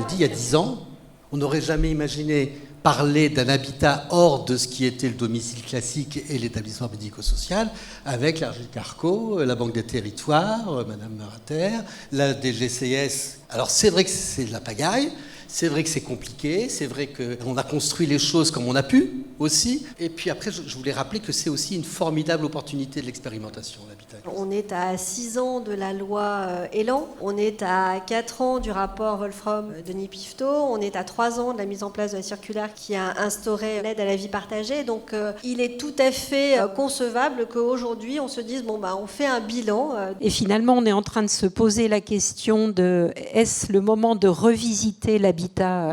dit il y a 10 ans, on n'aurait jamais imaginé parler d'un habitat hors de ce qui était le domicile classique et l'établissement médico-social, avec la Carco, la Banque des Territoires, Madame Marater, la DGCS. Alors c'est vrai que c'est de la pagaille, c'est vrai que c'est compliqué, c'est vrai qu'on a construit les choses comme on a pu aussi. Et puis après, je voulais rappeler que c'est aussi une formidable opportunité de l'expérimentation, l'habitat. On est à 6 ans de la loi Elan, on est à 4 ans du rapport Wolfrom-Denis Piveteau, on est à 3 ans de la mise en place de la circulaire qui a instauré l'aide à la vie partagée. Donc il est tout à fait concevable qu'aujourd'hui on se dise on fait un bilan. Et finalement on est en train de se poser la question de est-ce le moment de revisiter l'habitat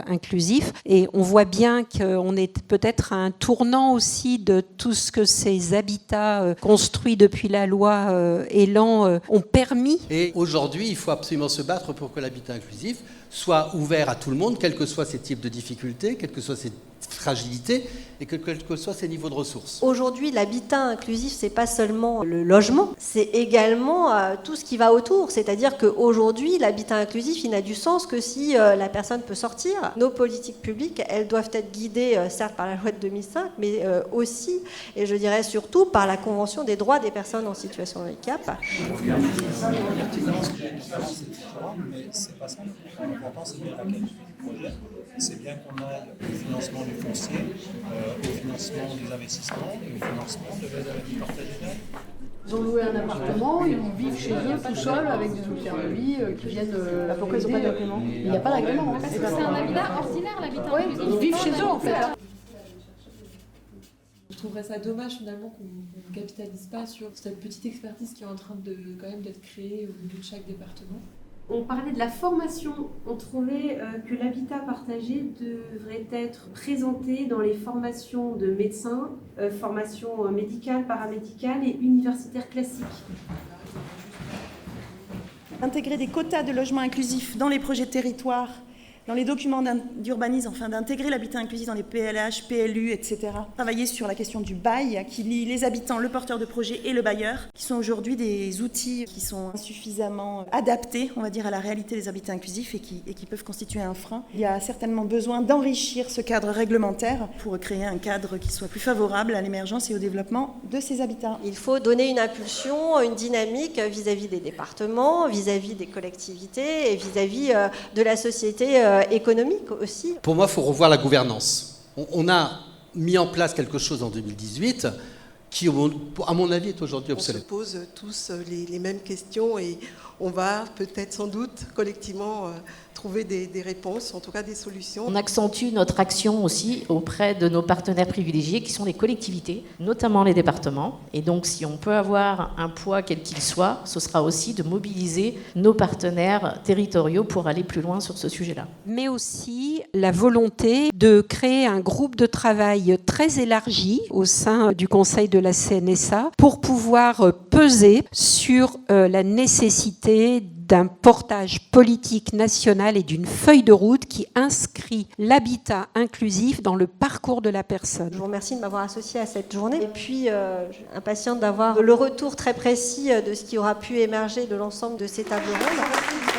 inclusif, et on voit bien qu'on est peut-être à un tournant aussi de tout ce que ces habitats construits depuis la loi Elan ont permis. Et aujourd'hui, il faut absolument se battre pour que l'habitat inclusif soit ouvert à tout le monde, quels que soient ses types de difficultés, quelles que soient ses fragilités et quels que soient ses niveaux de ressources. Aujourd'hui, l'habitat inclusif, c'est pas seulement le logement, c'est également tout ce qui va autour. C'est-à-dire qu'aujourd'hui, l'habitat inclusif, il n'a du sens que si la personne peut sortir. Nos politiques publiques, elles doivent être guidées, certes par la loi de 2005, mais aussi, et je dirais surtout, par la Convention des droits des personnes en situation de handicap. C'est bien qu'on aille au financement du foncier, au financement des investissements et au financement de l'aide à la vie partagée. Ils ont loué un appartement, ils vivent chez eux tout seuls avec des outils de vie qui viennent. Pourquoi ils n'ont pas d'agrément ? Il n'y a pas d'agrément. Parce que c'est un habitat ordinaire, l'habitat. Oui, ils vivent chez eux en fait. Je trouverais ça dommage finalement qu'on ne capitalise pas sur cette petite expertise qui est en train de quand même d'être créée au niveau de chaque département. On parlait de la formation. On trouvait que l'habitat partagé devrait être présenté dans les formations de médecins, formations médicales, paramédicales et universitaires classiques. Intégrer des quotas de logements inclusifs dans les projets de territoire, dans les documents d'urbanisme, enfin d'intégrer l'habitat inclusif dans les PLH, PLU, etc. Travailler sur la question du bail qui lie les habitants, le porteur de projet et le bailleur, qui sont aujourd'hui des outils qui sont insuffisamment adaptés, on va dire, à la réalité des habitats inclusifs et qui peuvent constituer un frein. Il y a certainement besoin d'enrichir ce cadre réglementaire pour créer un cadre qui soit plus favorable à l'émergence et au développement de ces habitats. Il faut donner une impulsion, une dynamique vis-à-vis des départements, vis-à-vis des collectivités et vis-à-vis de la société économique aussi. Pour moi, il faut revoir la gouvernance. On a mis en place quelque chose en 2018 qui, à mon avis, est aujourd'hui obsolète. On se pose tous les mêmes questions et on va peut-être sans doute collectivement trouver des réponses, en tout cas des solutions. On accentue notre action aussi auprès de nos partenaires privilégiés qui sont les collectivités, notamment les départements. Et donc si on peut avoir un poids quel qu'il soit, ce sera aussi de mobiliser nos partenaires territoriaux pour aller plus loin sur ce sujet-là. Mais aussi la volonté de créer un groupe de travail très élargi au sein du Conseil de la CNSA pour pouvoir peser sur la nécessité d'un portage politique national et d'une feuille de route qui inscrit l'habitat inclusif dans le parcours de la personne. Je vous remercie de m'avoir associée à cette journée et puis impatiente d'avoir le retour très précis de ce qui aura pu émerger de l'ensemble de ces tables rondes.